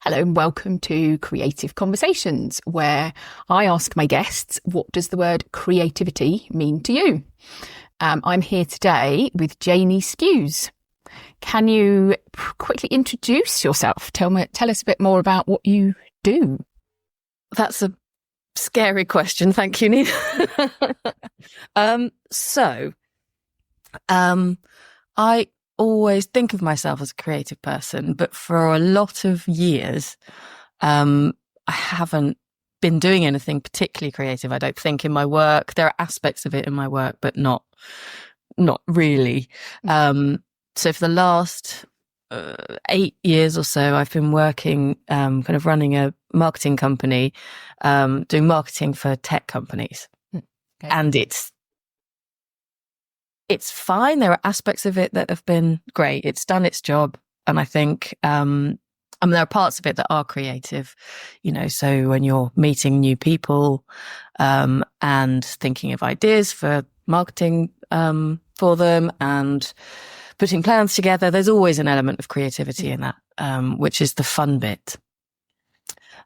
Hello and welcome to Creative Conversations, where I ask my guests, what does the word creativity mean to you? I'm here today with Janie Skuse. Can you quickly introduce yourself? Tell us a bit more about what you do. That's a scary question. Thank you, Nina. I always think of myself as a creative person, but for a lot of years, I haven't been doing anything particularly creative. I don't think in my work. There are aspects of it in my work, but not really. So for the last 8 years or so, I've been working, kind of running a marketing company, doing marketing for tech companies. Okay. And it's fine. There are aspects of it that have been great. It's done its job. And I think, there are parts of it that are creative, so when you're meeting new people, and thinking of ideas for marketing, for them and putting plans together, there's always an element of creativity in that, which is the fun bit.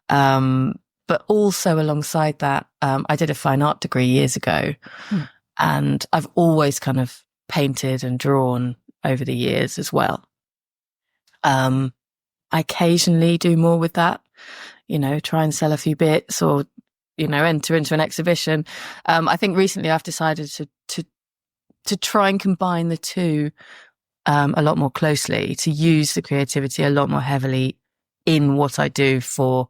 But also alongside that, I did a fine art degree years ago. And I've always kind of painted and drawn over the years as well. I occasionally do more with that, try and sell a few bits or, enter into an exhibition. I think recently I've decided to try and combine the two a lot more closely, to use the creativity a lot more heavily in what I do for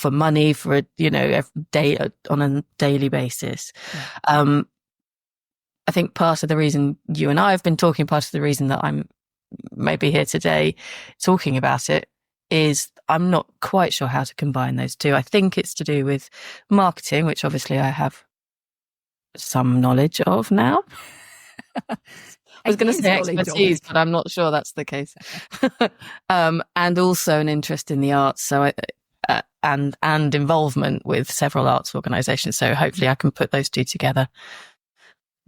money, for every day, on a daily basis. Yeah. I think part of the reason you and I have been talking, part of the reason that I'm maybe here today talking about it, is I'm not quite sure how to combine those two. I think it's to do with marketing, which obviously I have some knowledge of now. I was going to say expertise, but I'm not sure that's the case. And also an interest in the arts, so and involvement with several arts organisations. So hopefully I can put those two together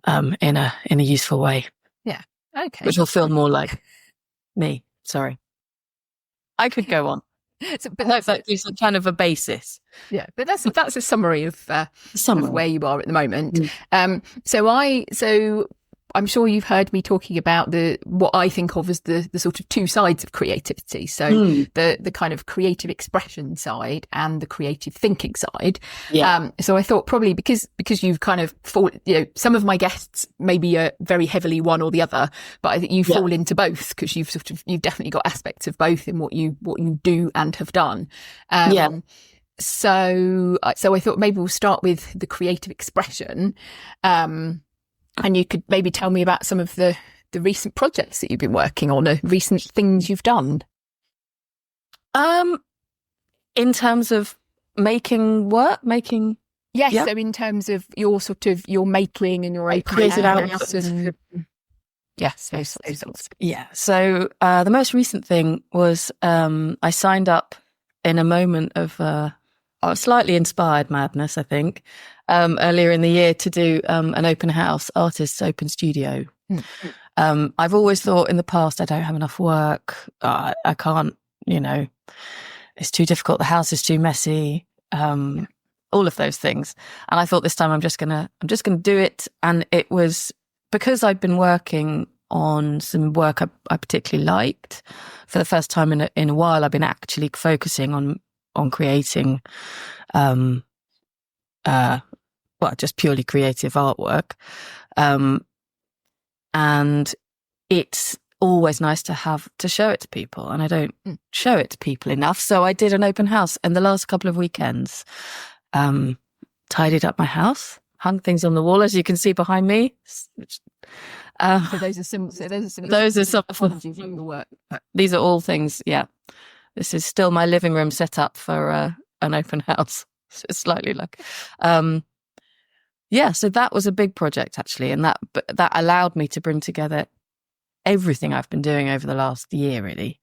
in a useful way. Yeah. Okay. Which will feel more like me. Sorry. I could go on. But that gives a kind of a basis. Yeah, but that's a summary of where you are at the moment. So I'm sure you've heard me talking about what I think of as the sort of two sides of creativity. So the kind of creative expression side and the creative thinking side. Yeah. So I thought probably because you've kind of some of my guests maybe are very heavily one or the other, but I think you fall into both because you've definitely got aspects of both in what you do and have done. So I thought maybe we'll start with the creative expression. And you could maybe tell me about some of the recent projects that you've been working on, or recent things you've done. In terms of making work, yes. Yeah. So in terms of your making and your creative outputs, and yes, those. Yeah. So the most recent thing was I signed up in a moment of slightly inspired madness, I think, earlier in the year to do an open house, artists open studio. I've always thought in the past I don't have enough work. I can't, it's too difficult. The house is too messy. All of those things. And I thought this time I'm just gonna do it. And it was because I'd been working on some work I particularly liked for the first time in a while. I've been actually focusing on creating, just purely creative artwork. And it's always nice to show it to people, and I don't show it to people enough. So I did an open house, and the last couple of weekends, tidied up my house, hung things on the wall, as you can see behind me. So those are some of the work. These are all things. Yeah. This is still my living room set up for an open house. So it's slightly like, so that was a big project actually, and that allowed me to bring together everything I've been doing over the last year, really.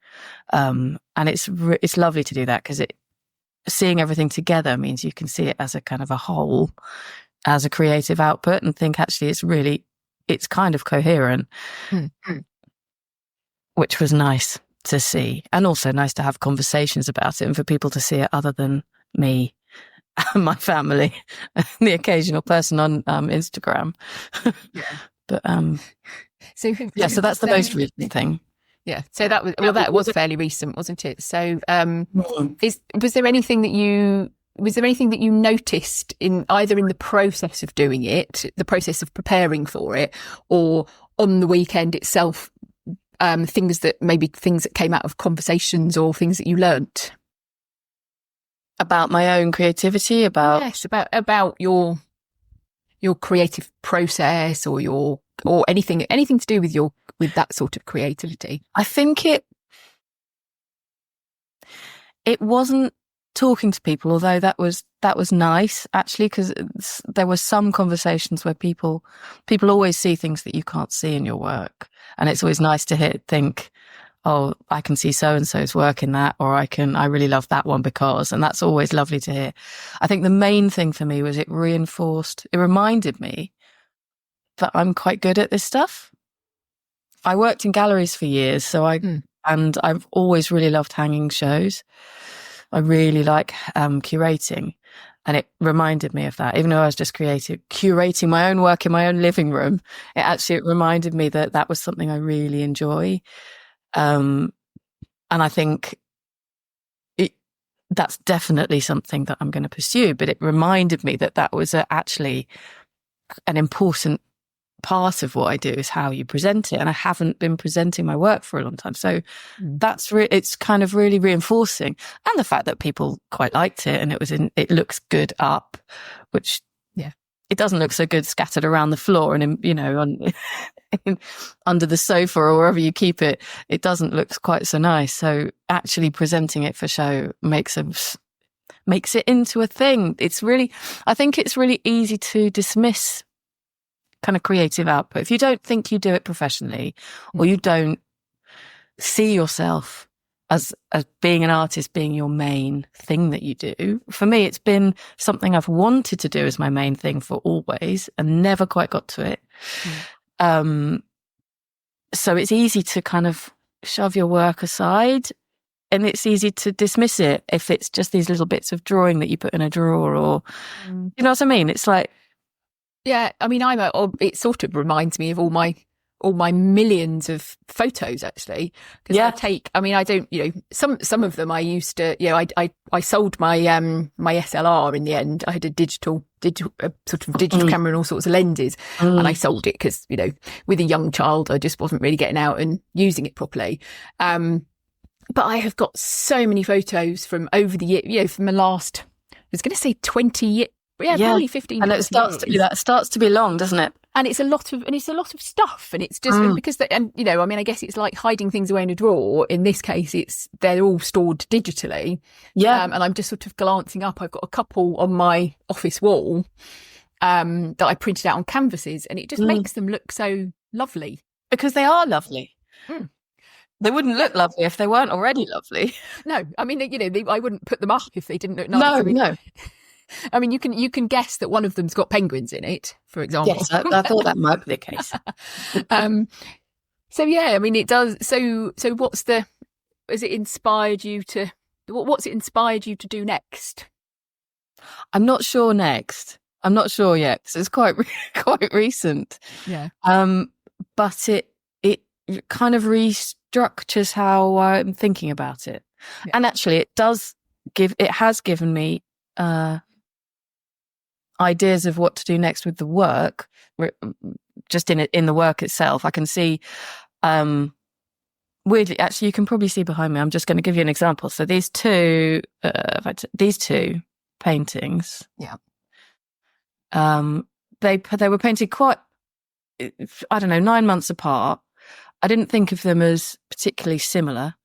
And it's lovely to do that because seeing everything together means you can see it as a kind of a whole, as a creative output, and think actually it's kind of coherent, which was nice to see, and also nice to have conversations about it and for people to see it other than me and my family and the occasional person on Instagram. Yeah. But so that's the most recent thing. Yeah. So that was fairly recent, wasn't it? So was there anything that you noticed in either in the process of doing it, the process of preparing for it, or on the weekend itself, things that came out of conversations or things that you learnt about my own creativity, about your creative process or anything to do with that sort of creativity? I think it wasn't talking to people, although that was nice actually, because there were some conversations where people always see things that you can't see in your work, and it's always nice to think, oh, I can see so and so's work in that, or I really love that one because, and that's always lovely to hear. I think the main thing for me was it reminded me that I'm quite good at this stuff. I worked in galleries for years, and I've always really loved hanging shows. I really like curating, and it reminded me of that. Even though I was just curating my own work in my own living room, it reminded me that was something I really enjoy. And I think that's definitely something that I'm going to pursue. But it reminded me that was actually an important part of what I do, is how you present it. And I haven't been presenting my work for a long time. So it's kind of really reinforcing. And the fact that people quite liked it, and it looks good up, which it doesn't look so good scattered around the floor and under the sofa or wherever you keep it. It doesn't look quite so nice. So actually presenting it for show makes it into a thing. I think it's really easy to dismiss kind of creative output if you don't think you do it professionally, or you don't see yourself as being an artist being your main thing that you do. For me, it's been something I've wanted to do as my main thing for always and never quite got to it. So it's easy to kind of shove your work aside, and it's easy to dismiss it if it's just these little bits of drawing that you put in a drawer, or you know what I mean? It's like, yeah, I mean, it sort of reminds me of all my millions of photos, actually, because I don't, some of them I used to, I sold my SLR in the end. I had a digital camera and all sorts of lenses, and I sold it because, with a young child, I just wasn't really getting out and using it properly. But I have got so many photos from over the year, from the last, I was going to say 20 years. Probably 15. And it starts to be long, doesn't it? And it's a lot of stuff, and it's just because I guess it's like hiding things away in a drawer. In this case, they're all stored digitally. Yeah. And I'm just sort of glancing up. I've got a couple on my office wall that I printed out on canvases, and it just makes them look so lovely, because they are lovely. They wouldn't look lovely if they weren't already lovely. No, I mean, I wouldn't put them up if they didn't look nice. No. I mean, you can guess that one of them's got penguins in it, for example. Yes, I thought that might be the case. So yeah, I mean, it does. So what's it inspired you to do next? I'm not sure next. I'm not sure yet, because it's quite recent. Yeah. But it kind of restructures how I'm thinking about it, and actually, it has given me ideas of what to do next with the work. Just in the work itself, I can see. Weirdly, actually, you can probably see behind me. I'm just going to give you an example. So these two paintings. Yeah. They were painted quite, 9 months apart. I didn't think of them as particularly similar.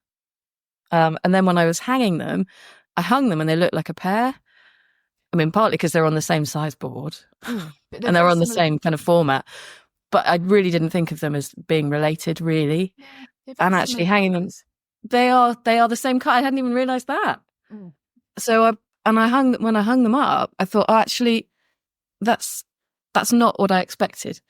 And then when I was hanging them, I hung them and they looked like a pair. I mean, partly because they're on the same size board and they're on the same kind of format. But I really didn't think of them as being related, really. Yeah, and actually hanging them, they are the same kind. I hadn't even realised that. So when I hung them up, I thought, actually, that's not what I expected.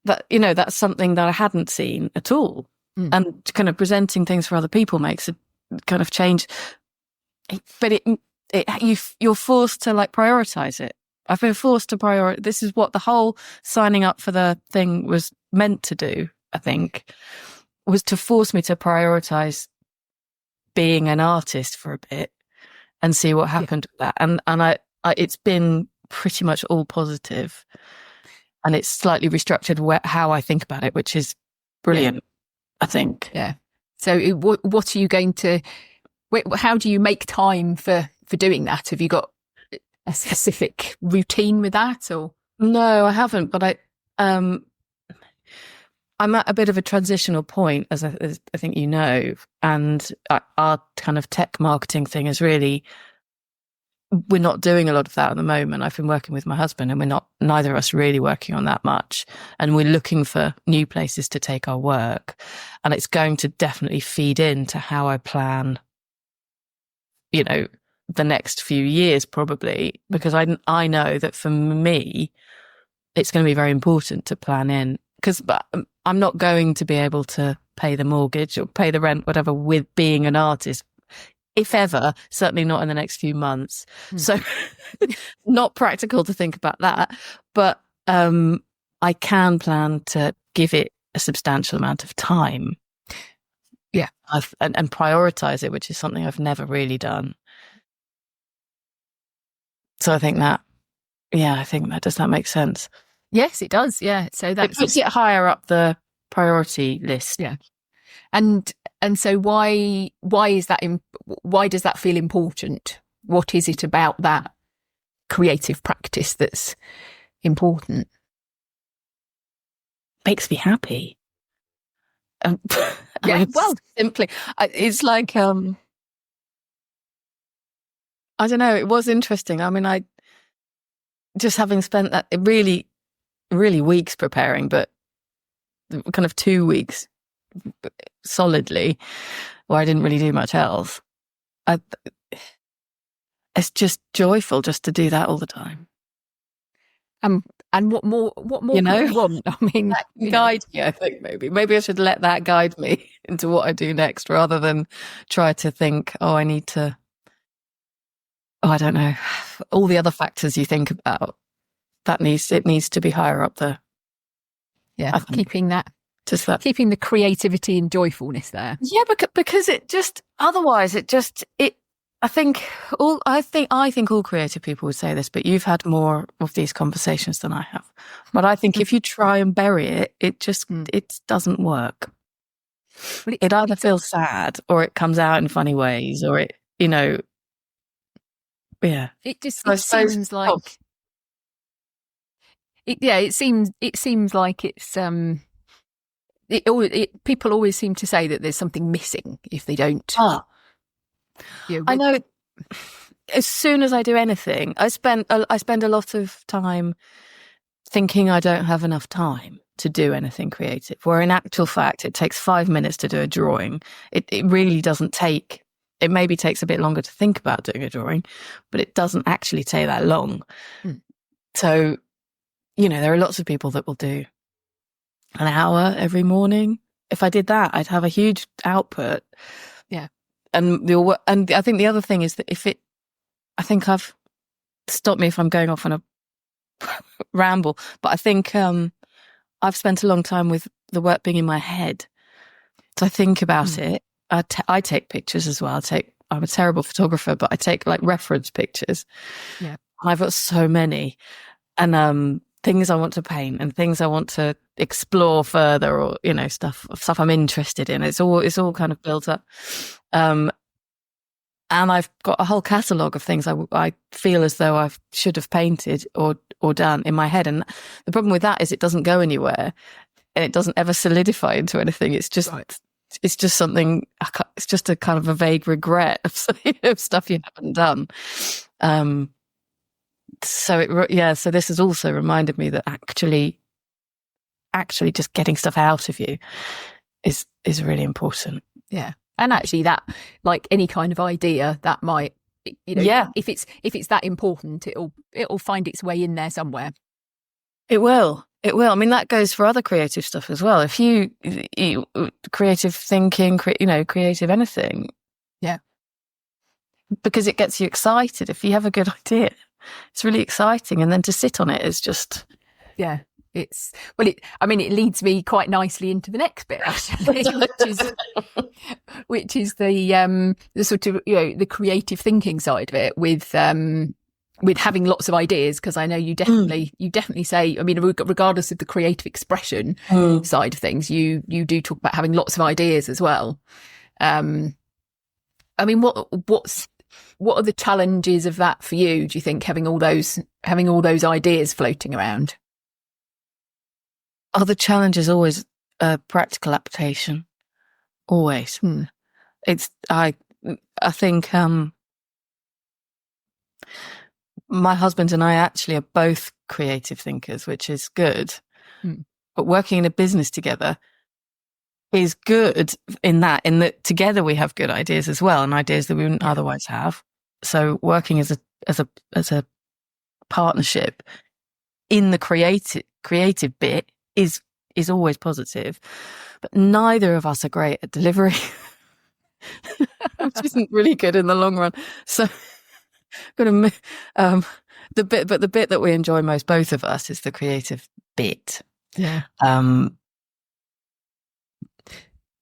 That, that's something that I hadn't seen at all. And kind of presenting things for other people makes a kind of change. But you're forced to like prioritize it. I've been forced to prioritize. This is what the whole signing up for the thing was meant to do, I think, was to force me to prioritize being an artist for a bit and see what happened with that. And I it's been pretty much all positive, and it's slightly restructured how I think about it, which is brilliant, I think. Yeah. So what are you going to, how do you make time for doing that? Have you got a specific routine with that, or? No, I haven't, but I'm at a bit of a transitional point, as I think you know, and our kind of tech marketing thing is really, we're not doing a lot of that at the moment. I've been working with my husband, and neither of us really working on that much. And we're looking for new places to take our work. And it's going to definitely feed into how I plan, the next few years, probably, because I know that for me, it's going to be very important to plan in, because I'm not going to be able to pay the mortgage or pay the rent, whatever, with being an artist. If ever, certainly not in the next few months. So not practical to think about that. But I can plan to give it a substantial amount of time. Yeah. And prioritize it, which is something I've never really done. So I think that does that make sense? Yes, it does. Yeah. So that it puts it higher up the priority list. Yeah. And so why is that? Why does that feel important? What is it about that creative practice that's important? Makes me happy. Simply, it's like I don't know. It was interesting. I mean, I just having spent that really, really weeks preparing, but kind of 2 weeks solidly, where I didn't really do much else. It's just joyful just to do that all the time. And what more could you want? I mean, guide me. I think maybe I should let that guide me into what I do next, rather than try to think, I need to. I don't know, all the other factors you think about. It needs to be higher up there. Yeah, keeping the creativity and joyfulness there. Yeah, because I think all creative people would say this, but you've had more of these conversations than I have. But I think if you try and bury it, it doesn't work. Well, it either feels sad, or it comes out in funny ways, or it. Yeah. It seems like it seems like it's people always seem to say that there's something missing if they don't. I know. As soon as I do anything, I spend a lot of time thinking I don't have enough time to do anything creative, where in actual fact it takes 5 minutes to do a drawing. It really doesn't take. It maybe takes a bit longer to think about doing a drawing, but it doesn't actually take that long. So, there are lots of people that will do an hour every morning. If I did that, I'd have a huge output. Yeah. And I think the other thing is that I've stopped me if I'm going off on a ramble, but I think I've spent a long time with the work being in my head. So I think about it. I take pictures as well. I'm a terrible photographer, but I take like reference pictures. Yeah. I've got so many, and things I want to paint and things I want to explore further, or stuff I'm interested in. It's all kind of built up, and I've got a whole catalogue of things I feel as though I should have painted or done in my head. And the problem with that is it doesn't go anywhere, and it doesn't ever solidify into anything. It's just. Right. It's just something. It's just a kind of a vague regret of stuff you haven't done. So this has also reminded me that actually just getting stuff out of you is really important. Yeah, and actually that, like any kind of idea, that might, if it's that important, it'll find its way in there somewhere. It will. It will. I mean, that goes for other creative stuff as well. If you creative thinking, creative anything. Yeah. Because it gets you excited. If you have a good idea, it's really exciting. And then to sit on it is just. Yeah. It leads me quite nicely into the next bit, actually, which is the sort of, the creative thinking side of it with having lots of ideas. Because I know you definitely say, I mean, regardless of the creative expression side of things, you do talk about having lots of ideas as well. I mean, what are the challenges of that for you? Do you think having all those ideas floating around? Oh, the challenge is always practical application. Always. I think my husband and I actually are both creative thinkers, which is good. But working in a business together is good in that together we have good ideas as well, and ideas that we wouldn't otherwise have. So working as a partnership in the creative bit is always positive, but neither of us are great at delivery, which isn't really good in the long run. So, the bit that we enjoy most, both of us, is the creative bit. Yeah.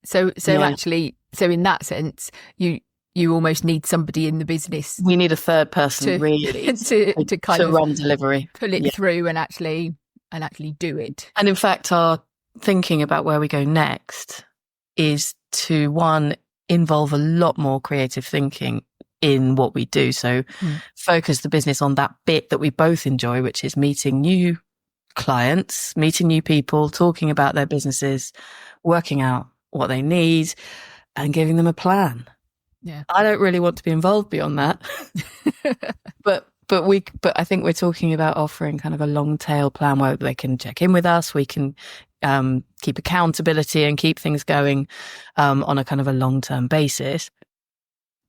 So in that sense, you almost need somebody in the business. We need a third person really to kind of run delivery, pull it through and actually do it. And in fact, our thinking about where we go next is to involve a lot more creative thinking in what we do. So focus the business on that bit that we both enjoy, which is meeting new clients, meeting new people, talking about their businesses, working out what they need and giving them a plan. Yeah. I don't really want to be involved beyond that. But I think we're talking about offering kind of a long tail plan where they can check in with us. We can keep accountability and keep things going on a kind of a long-term basis.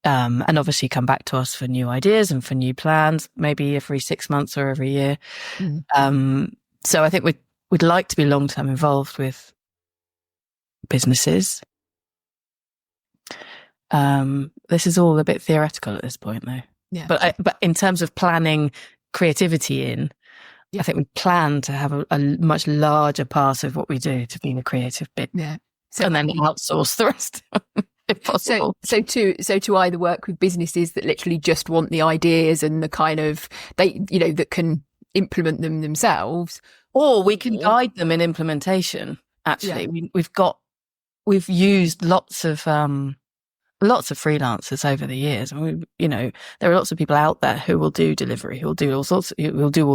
And obviously come back to us for new ideas and for new plans, maybe every 6 months or every year. So I think we'd like to be long-term involved with businesses. This is all a bit theoretical at this point, though. Yeah. But in terms of planning creativity I think we plan to have a much larger part of what we do to be the creative bit. Yeah. And then outsource the rest if possible. So to either work with businesses that literally just want the ideas and the kind of that can implement them themselves, or we can guide them in implementation. Actually, we've used lots of freelancers over the years. And there are lots of people out there who will do delivery, who will do all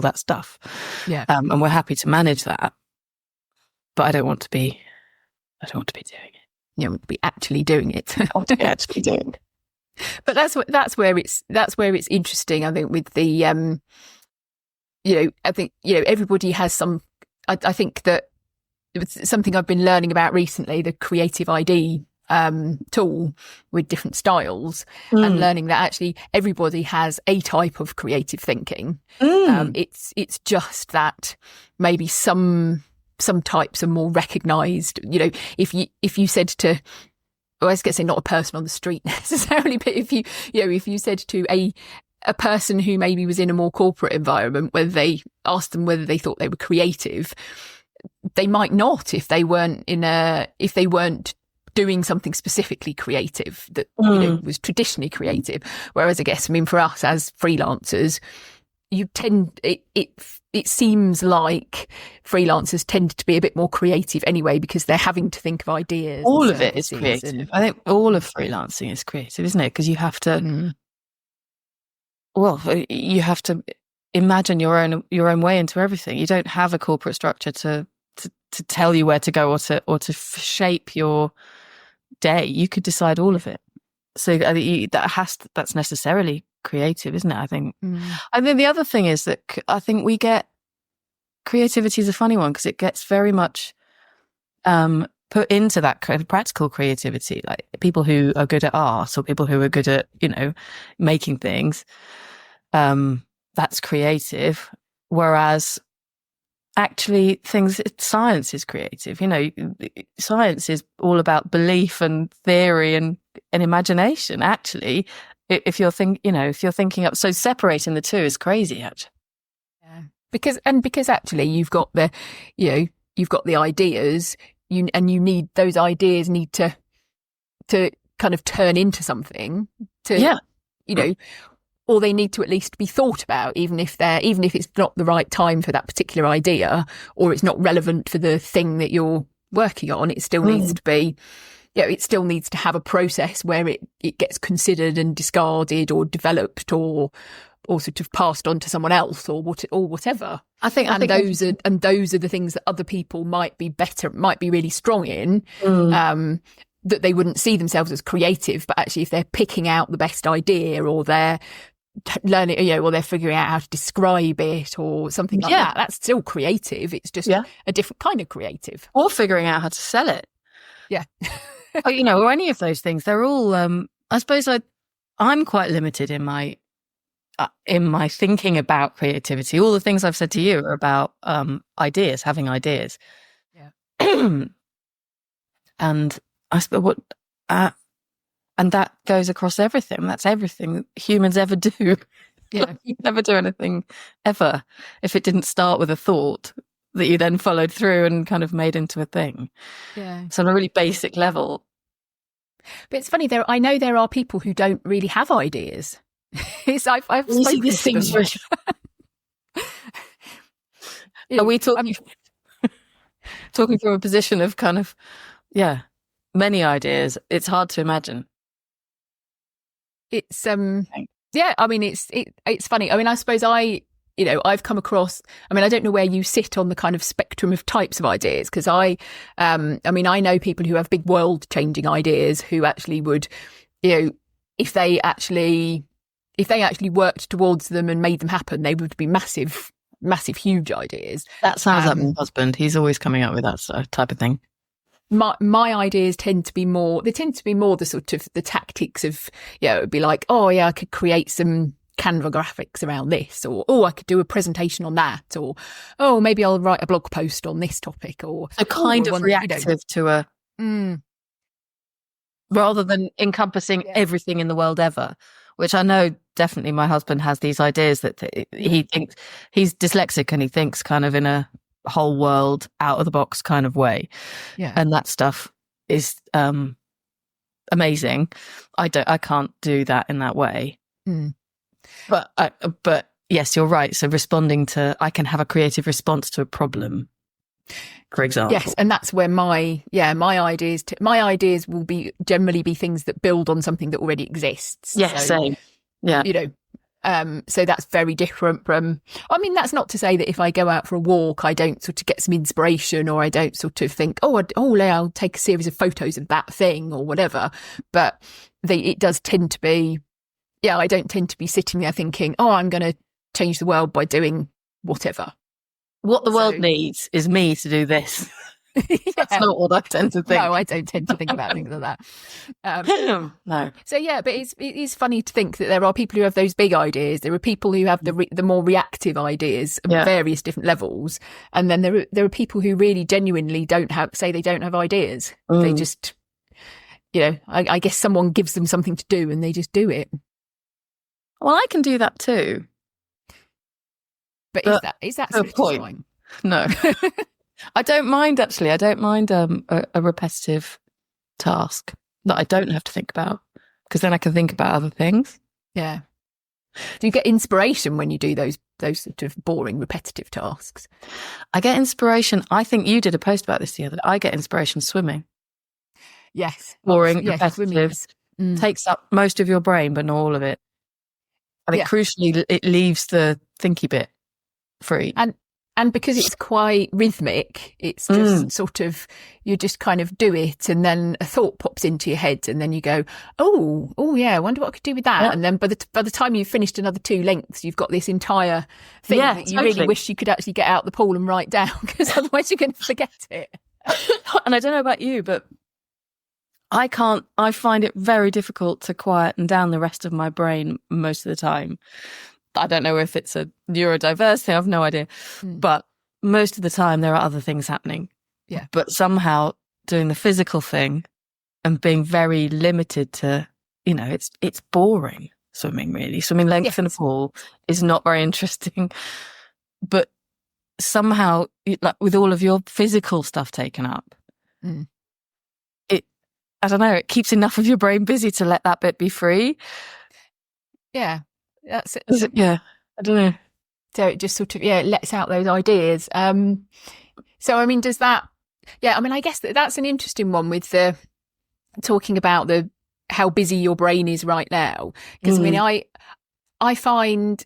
that stuff. Yeah. And we're happy to manage that. But I don't want to be doing it. You don't want to be actually doing it. I want to be actually doing it. But that's where it's interesting, I think, with the I think everybody has some. I think that it's something I've been learning about recently, the creative ID tool with different styles, and learning that actually everybody has a type of creative thinking. It's just that maybe some types are more recognized. If you said to, well, I was going to say not a person on the street necessarily, but if you said to a person who maybe was in a more corporate environment, whether they asked them whether they thought they were creative, they might not if they weren't doing something specifically creative that was traditionally creative. Whereas I guess, for us as freelancers, it seems like freelancers tend to be a bit more creative anyway, because they're having to think of ideas. All of it is creative. I think all of freelancing is creative, isn't it? Because you have to, you have to imagine your own way into everything. You don't have a corporate structure to tell you where to go or to shape your day. You could decide all of it. So that's necessarily creative, isn't it? I think. And then the other thing is that I think we get creativity is a funny one because it gets very much put into that kind of practical creativity, like people who are good at art or people who are good at making things. That's creative, whereas actually science is creative. You know, science is all about belief and theory and imagination. Actually, if you're thinking up, so separating the two is crazy, actually. Yeah. Because actually you've got the ideas, you need those ideas need to kind of turn into something or they need to at least be thought about, even if it's not the right time for that particular idea, or it's not relevant for the thing that you're working on. It still needs to be, it still needs to have a process where it gets considered and discarded or developed or sort of passed on to someone else or whatever. Those are the things that other people might be really strong in. That they wouldn't see themselves as creative, but actually if they're picking out the best idea, or they're learning, or they're figuring out how to describe it or something like that, that's still creative. It's just a different kind of creative. Or figuring out how to sell it. Yeah. Or any of those things. They're all, I suppose I'm quite limited in my thinking about creativity. All the things I've said to you are about ideas, having ideas. Yeah. And I suppose and that goes across everything. That's everything humans ever do. Yeah. You never do anything ever if it didn't start with a thought that you then followed through and kind of made into a thing. Yeah. So on a really basic level. But it's funny, I know there are people who don't really have ideas. I've spoken these things. Are we talking from a position of kind of, many ideas? It's hard to imagine. It's I mean it's funny. I mean, I suppose I've come across, I don't know where you sit on the kind of spectrum of types of ideas, because I know people who have big world changing ideas who actually would, if they actually worked towards them and made them happen, they would be massive, huge ideas. That sounds like my husband. He's always coming up with that type of thing. My ideas tend to be more the sort of the tactics of, it would be like, I could create some Canva graphics around this, or I could do a presentation on that, or maybe I'll write a blog post on this topic, or so kind of reactive to a rather than encompassing everything in the world ever, which I know definitely my husband has these ideas that he thinks he's dyslexic and he thinks kind of in a whole world out of the box kind of way. Yeah. And that stuff is amazing. I can't do that in that way. But yes, you're right. So I can have a creative response to a problem, for example. Yes, and that's where my ideas will generally be things that build on something that already exists. Yes, same. Yeah. So that's very different from, that's not to say that if I go out for a walk, I don't sort of get some inspiration, or I don't sort of think, I'll take a series of photos of that thing or whatever. But it does tend to be, I don't tend to be sitting there thinking, I'm going to change the world by doing whatever. What the world needs is me to do this. That's not what I tend to think. No, I don't tend to think about things like that. No. So but it is funny to think that there are people who have those big ideas. There are people who have the more reactive ideas at various different levels, and then there are people who really genuinely don't have ideas. They just, I guess someone gives them something to do and they just do it. Well, I can do that too. But is that satisfying? No. I don't mind, actually. I don't mind a repetitive task that I don't have to think about, because then I can think about other things. Yeah. Do you get inspiration when you do those sort of boring, repetitive tasks? I get inspiration. I think you did a post about this the other day. I get inspiration swimming. Yes. Boring, repetitive. Takes up most of your brain, but not all of it. I think crucially, it leaves the thinky bit free. And because it's quite rhythmic, it's just sort of, you just kind of do it, and then a thought pops into your head, and then you go, oh yeah, I wonder what I could do with that. Yeah. And then by the time you've finished another 2 lengths, you've got this entire thing that you really wish you could actually get out the pool and write down, because otherwise you're going to forget it. And I don't know about you, but I find it very difficult to quieten down the rest of my brain most of the time. I don't know if it's a neurodiverse thing, I have no idea. But most of the time there are other things happening. Yeah. But somehow doing the physical thing and being very limited to, it's boring swimming, really. Swimming length in a pool is not very interesting. But somehow, like with all of your physical stuff taken up, I don't know, it keeps enough of your brain busy to let that bit be free. Yeah, that's it. Yeah, I don't know. So it just sort of, it lets out those ideas. So, I mean, does that, I guess that's an interesting one with the talking about how busy your brain is right now. Because I find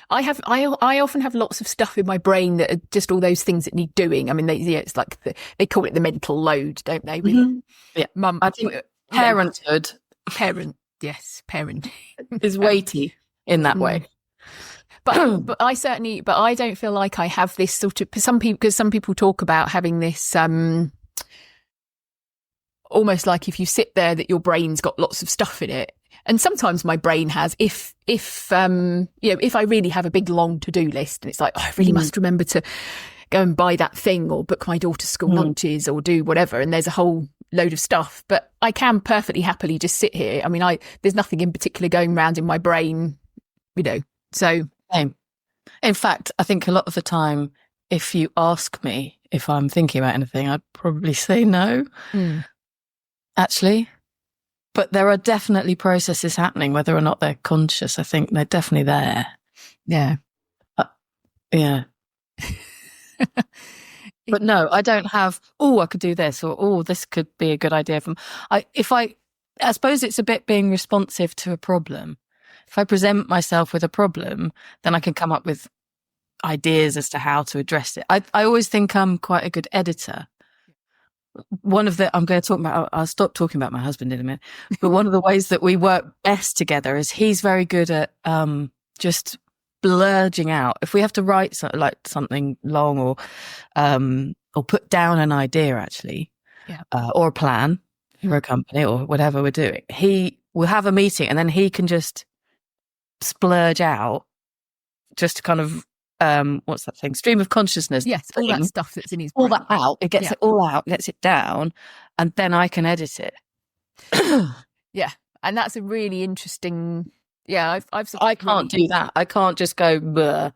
I often have lots of stuff in my brain that are just all those things that need doing. I mean, it's like they call it the mental load, don't they? With Mum, I think parenthood, parent is weighty in that way. But I don't feel like I have this sort of, because some people talk about having this almost like if you sit there that your brain's got lots of stuff in it. And sometimes my brain has, if I really have a big long to-do list and it's like, I really must remember to go and buy that thing or book my daughter's school lunches or do whatever. And there's a whole load of stuff, but I can perfectly happily just sit here. I mean, there's nothing in particular going around in my brain, so. Same. In fact, I think a lot of the time, if you ask me if I'm thinking about anything, I'd probably say no, actually. But there are definitely processes happening, whether or not they're conscious. I think they're definitely there. Yeah. Yeah. But no, I don't have, I could do this, or this could be a good idea. I suppose it's a bit being responsive to a problem. If I present myself with a problem, then I can come up with ideas as to how to address it. I always think I'm quite a good editor. I'm going to talk about, I'll stop talking about my husband in a minute, but one of the ways that we work best together is he's very good at just blurging out. If we have to write something long or put down an idea, actually, or a plan for a company or whatever we're doing, we'll have a meeting and then he can just splurge out, just kind of what's that thing? Stream of consciousness. Yes, all that stuff that's in his brain. All that out. It gets it all out, gets it down, and then I can edit it. Yeah, and that's a really interesting. Yeah, I can't do that. I can't just go. Bleh.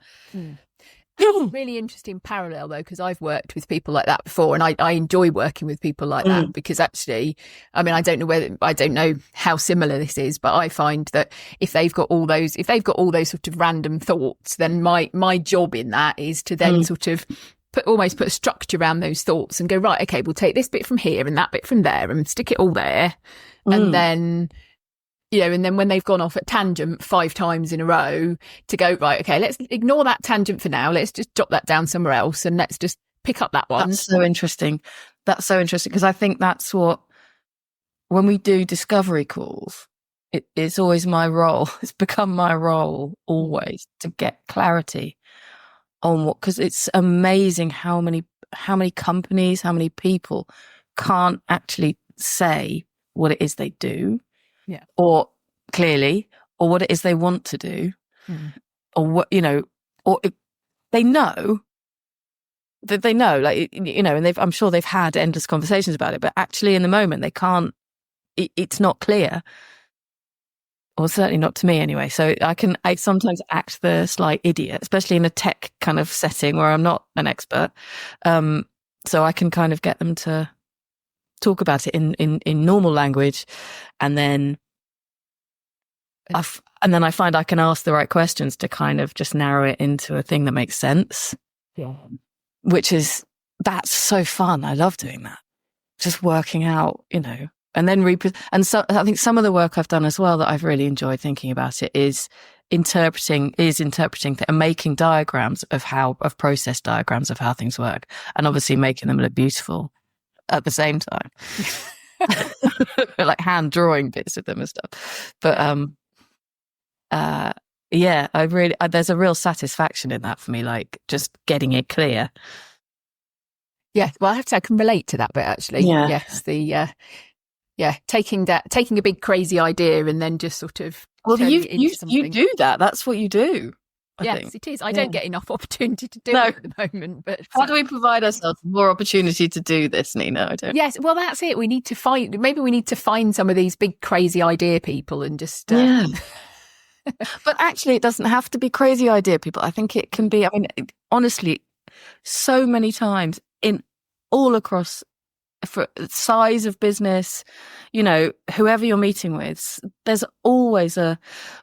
Really interesting parallel though, because I've worked with people like that before, and I enjoy working with people like that because actually, I mean, I don't know how similar this is, but I find that if they've got all those sort of random thoughts, then my job in that is to then sort of put a structure around those thoughts and go, right, okay, we'll take this bit from here and that bit from there and stick it all there, and then. And then when they've gone off at tangent 5 times in a row, to go, right, okay, let's ignore that tangent for now. Let's just jot that down somewhere else and let's just pick up that one. That's so interesting. Because I think that's what, when we do discovery calls, it's always my role. It's become my role always to get clarity on because it's amazing how many companies, how many people can't actually say what it is they do. Yeah. Or clearly, or what it is they want to do, or what, or they know that they know, and I'm sure they've had endless conversations about it, but actually in the moment they can't, it's not clear, or certainly not to me anyway. So I sometimes act the slight idiot, especially in a tech kind of setting where I'm not an expert. So I can kind of get them to talk about it in normal language, and then I find I can ask the right questions to kind of just narrow it into a thing that makes sense. Yeah, that's so fun. I love doing that. Just working out, and then and so I think some of the work I've done as well that I've really enjoyed thinking about it is interpreting and making diagrams of process diagrams of how things work, and obviously making them look beautiful at the same time. Like hand drawing bits of them and stuff. But there's a real satisfaction in that for me, like just getting it clear. Yeah, well, I have to say I can relate to that bit actually. Yeah. Yes, taking a big crazy idea and then just sort of you do that. That's what you do. Yes, think. it is. I don't get enough opportunity to do it at the moment. But how do we provide ourselves more opportunity to do this, Nina? I don't. Yes, well, that's it. We need to find some of these big crazy idea people and just But actually, it doesn't have to be crazy idea people. I think it can be. I mean, honestly, so many times in all across for size of business, you know, whoever you're meeting with, there's always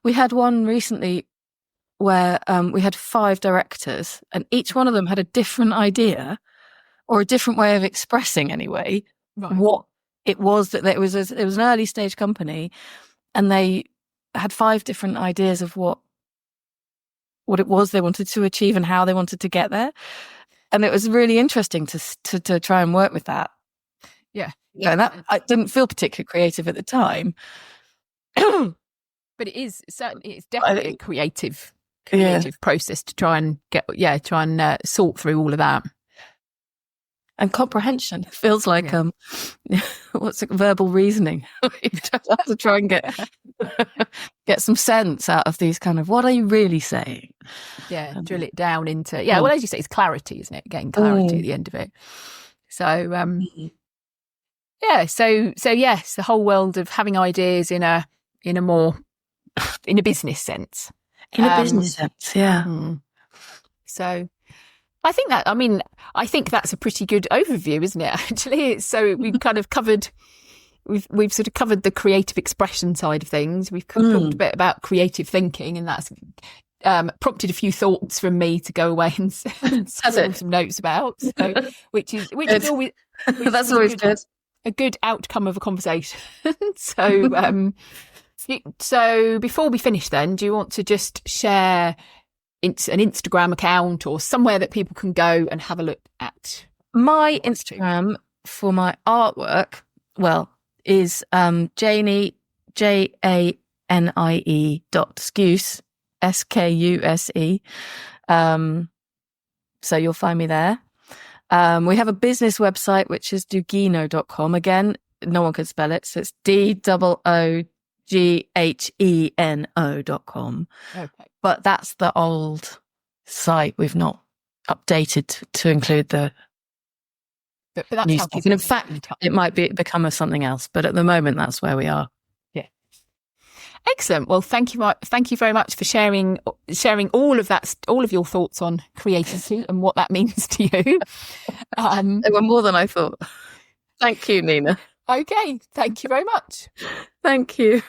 we had one recently where we had 5 directors and each one of them had a different idea or a different way of expressing anyway, what it was that it was an early stage company, and they had 5 different ideas of what it was they wanted to achieve and how they wanted to get there. And it was really interesting to try and work with that. Yeah. Yeah. And that I didn't feel particularly creative at the time. But it's definitely a creative process to try and sort through all of that. And comprehension feels like what's it, verbal reasoning. You have to try and get some sense out of these kind of, what are you really saying? Yeah, drill it down into well, as you say, it's clarity, isn't it? Getting clarity at the end of it. So so yes, the whole world of having ideas in a business sense. In a business sense, yeah. So I think that's a pretty good overview, isn't it? Actually, so we've kind of covered, we've sort of covered the creative expression side of things. We've talked a bit about creative thinking, and that's prompted a few thoughts from me to go away and scribble some notes about. So, which is always that's always good. A good outcome of a conversation. So, so before we finish, then, do you want to just share an Instagram account or somewhere that people can go and have a look at? My Instagram for my artwork, is Janie, JANIE .skuse, SKUSE. So you'll find me there. We have a business website, which is doogino.com. Again, no one can spell it. So it's DOOGHENO.com. Okay. But that's the old site. We've not updated to include the that's new stuff. And in fact, it might become something else. But at the moment, that's where we are. Yeah. Excellent. Well, thank you very much for sharing all of your thoughts on creativity and what that means to you. They were more than I thought. Thank you, Nina. Okay. Thank you very much. Thank you.